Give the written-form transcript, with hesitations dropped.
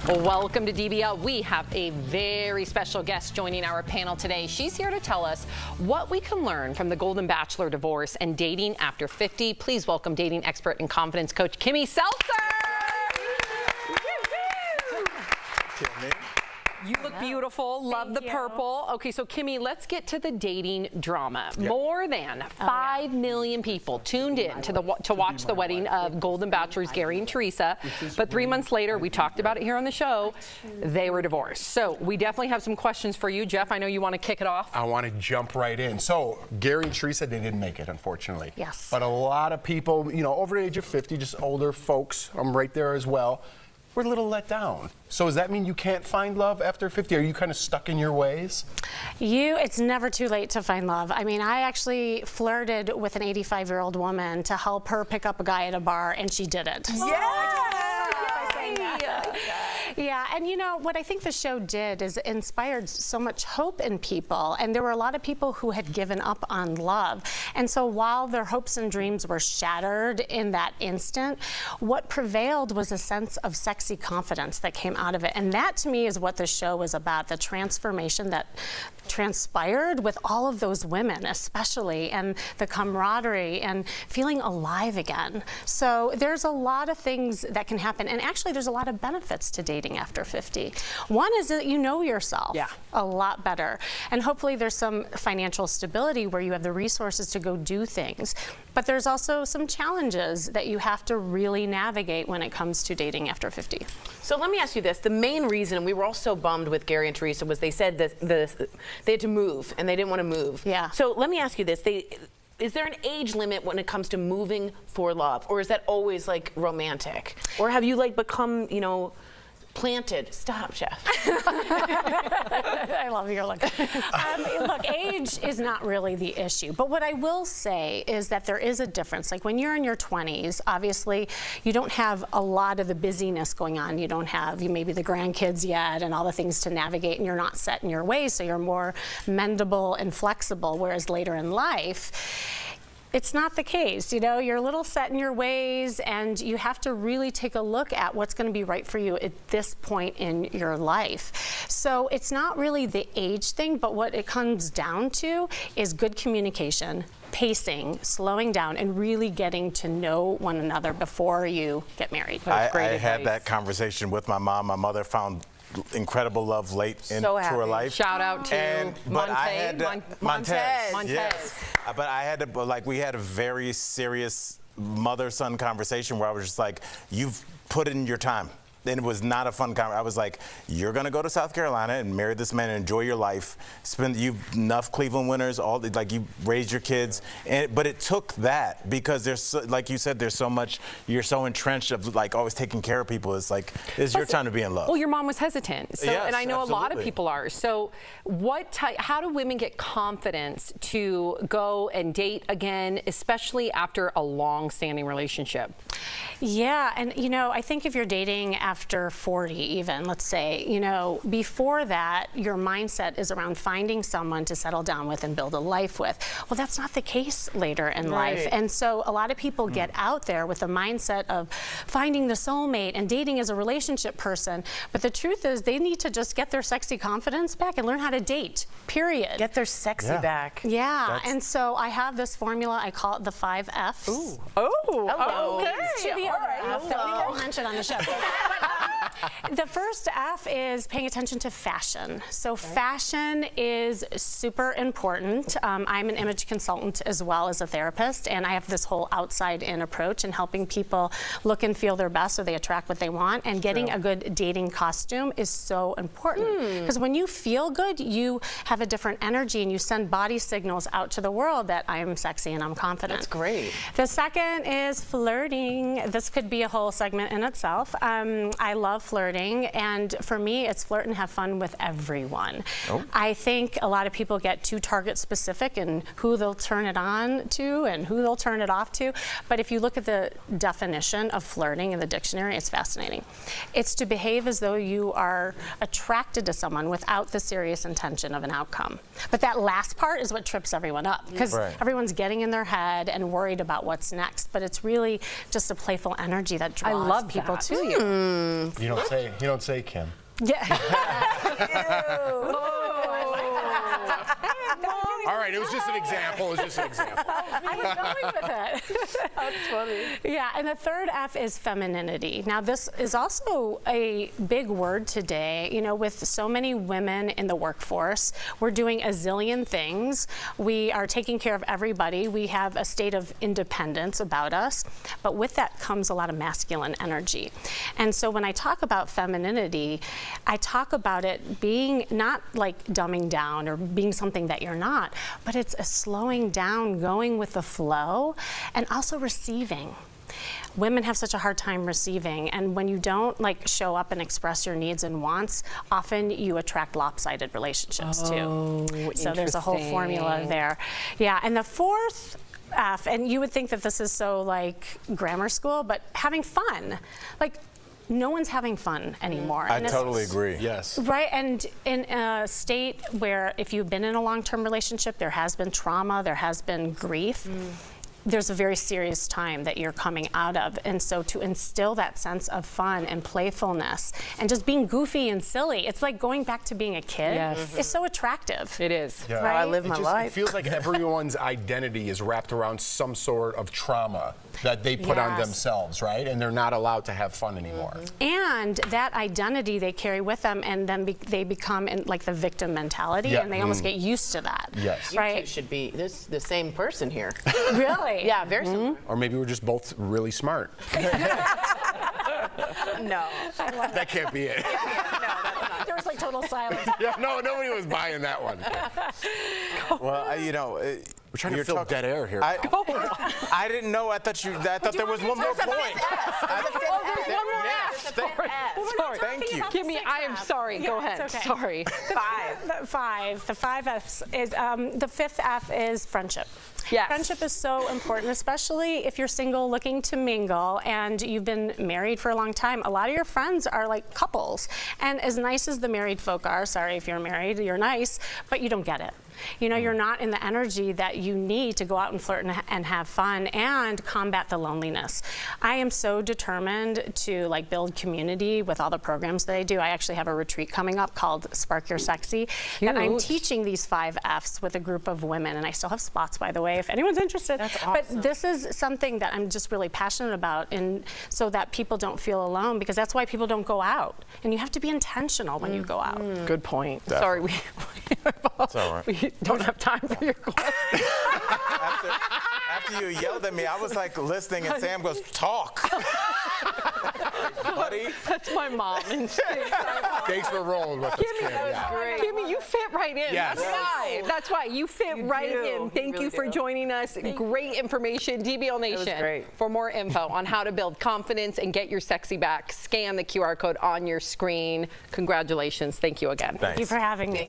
Welcome to DBL. We have a very special guest joining our panel today. She's here to tell us what we can learn from the Golden Bachelor divorce and dating after 50. Please welcome dating expert and confidence coach, Kimmy Seltzer. You look beautiful. Love the purple. Okay, so Kimmy, let's get to the dating drama. Yep. More than 5 million people tuned in to watch the wedding of Golden Bachelors Gary and Teresa. But 3 months later, we talked about it here on the show, they were divorced. So we definitely have some questions for you. Jeff, I know you want to kick it off. I want to jump right in. So Gary and Teresa, they didn't make it, unfortunately. Yes. But a lot of people, you know, over the age of 50, just older folks, I'm right there as well, we're a little let down. So does that mean you can't find love after 50? Are you kind of stuck in your ways? It's never too late to find love. I mean, I actually flirted with an 85-year-old woman to help her pick up a guy at a bar, and she did it. Yeah, and you know, what I think the show did is it inspired so much hope in people, and there were a lot of people who had given up on love. And so while their hopes and dreams were shattered in that instant, what prevailed was a sense of sexy confidence that came out of it. And that, to me, is what the show was about, the transformation that transpired with all of those women, especially, and the camaraderie and feeling alive again. So there's a lot of things that can happen, and actually there's a lot of benefits to dating after 50. One is that you know yourself a lot better, and hopefully there's some financial stability where you have the resources to go do things. But there's also some challenges that you have to really navigate when it comes to dating after 50. So let me ask you this. The main reason we were all so bummed with Gary and Teresa was they said that they had to move, and they didn't want to move. Yeah. So let me ask you this. Is there an age limit when it comes to moving for love? Or is that always like romantic? Or have you like become, you know, planted? Stop, Jeff. I love your look. Look, age is not really the issue. But what I will say is that there is a difference. Like when you're in your 20s, obviously you don't have a lot of the busyness going on. You don't have maybe the grandkids yet and all the things to navigate, and you're not set in your ways, so you're more mendable and flexible. Whereas later in life, it's not the case. You know, you're a little set in your ways, and you have to really take a look at what's going to be right for you at this point in your life. So it's not really the age thing, but what it comes down to is good communication, pacing, slowing down, and really getting to know one another before you get married. I had that conversation with my mom. My mother found incredible love late into her life. Shout out to Montez. Yes. But I had to, like, we had a very serious mother-son conversation where I was just like, you've put in your time. And it was not a fun conversation. I was like, you're gonna go to South Carolina and marry this man and enjoy your life. You've enough Cleveland winners, you raised your kids. But it took that because there's, like you said, there's so much, you're so entrenched of like always taking care of people. It's like, it's your time to be in love. Well, your mom was hesitant. So, yes, and I know absolutely. a lot of people are. So how do women get confidence to go and date again, especially after a long-standing relationship? Yeah, and you know, I think if you're dating after 40 even, let's say, you know, before that, your mindset is around finding someone to settle down with and build a life with. Well, that's not the case later in life. And so a lot of people get out there with the mindset of finding the soulmate and dating as a relationship person. But the truth is they need to just get their sexy confidence back and learn how to date, period. Get their sexy back. Yeah, and so I have this formula, I call it the 5 Fs. Ooh. Oh, okay. To the other F that we won't mention on the show. The first F is paying attention to fashion. So fashion is super important. I'm an image consultant as well as a therapist, and I have this whole outside-in approach in helping people look and feel their best so they attract what they want, and getting a good dating costume is so important. Because when you feel good, you have a different energy and you send body signals out to the world that I am sexy and I'm confident. That's great. The second is flirting. This could be a whole segment in itself. I love flirting, and for me, it's flirt and have fun with everyone. I think a lot of people get too target specific in who they'll turn it on to and who they'll turn it off to, but if you look at the definition of flirting in the dictionary, it's fascinating. It's to behave as though you are attracted to someone without the serious intention of an outcome. But that last part is what trips everyone up, because everyone's getting in their head and worried about what's next, but it's really just a playful energy that draws people to you. You know, You don't say Kim. Yeah. All right, it was just an example. It was just an example. I was going with it. That's funny. Yeah, and the third F is femininity. Now, this is also a big word today. You know, with so many women in the workforce, we're doing a zillion things. We are taking care of everybody. We have a state of independence about us, but with that comes a lot of masculine energy. And so when I talk about femininity, I talk about it being not like dumbing down or being something that you're not, but it's a slowing down, going with the flow, and also receiving. Women have such a hard time receiving, and when you don't like show up and express your needs and wants, often you attract lopsided relationships too. So there's a whole formula there. Yeah, and the fourth F, and you would think that this is so like grammar school, but having fun. Like, no one's having fun anymore. I And totally agree. Yes. Right, and in a state where if you've been in a long-term relationship, there has been trauma, there has been grief, there's a very serious time that you're coming out of. And so to instill that sense of fun and playfulness and just being goofy and silly, it's like going back to being a kid. Yes. It's so attractive. It is. Yeah. Right? I live my It life. feels like everyone's identity is wrapped around some sort of trauma that they put on Yes. themselves, right? And they're not allowed to have fun anymore. And that identity they carry with them, and then they become in like the victim mentality, Yeah. and they almost get used to that. Yes. You two Right? should be the same person here. Really? Yeah, very similar. Or maybe we're just both really smart. No. That can't be it. There was like total silence. Yeah, no, nobody was buying that one. Well, you know, We're trying to you're fill talking- dead air here. I didn't know. I thought there was one more point. Oh, there's one more Yes, F. Sorry. Thank you. Kimmy, I am sorry. Go Yeah, ahead. it's okay. Sorry. The five F's is, the fifth F is friendship. Yes. Friendship is so important, especially if you're single looking to mingle and you've been married for a long time. A lot of your friends are like couples. And as nice as the married folk are, sorry if you're married, you're nice, but you don't get it. You know, you're not in the energy that you need to go out and flirt and have fun and combat the loneliness. I am so determined to like build community with all the programs that I do. I actually have a retreat coming up called Spark Your Sexy that I'm Cute. teaching these 5 F's with a group of women, and I still have spots, by the way, if anyone's interested. That's awesome. But this is something that I'm just really passionate about, and so that people don't feel alone, because that's why people don't go out. And you have to be intentional when you go out. Good point. Definitely. Sorry, It's all right. we don't have time for your question. After you yelled at me, I was like listening, and Sam goes, "Talk, buddy." That's my mom. And Thanks for rolling with us, Kim. Yeah. Kimmy, you fit right in. Yes. That's why. That's why. You fit right do. in. Thank You you really for do. joining us. Great information. DBL Nation. great. For more info on how to build confidence and get your sexy back, scan the QR code on your screen. Congratulations. Thank you again. Thank you for having me.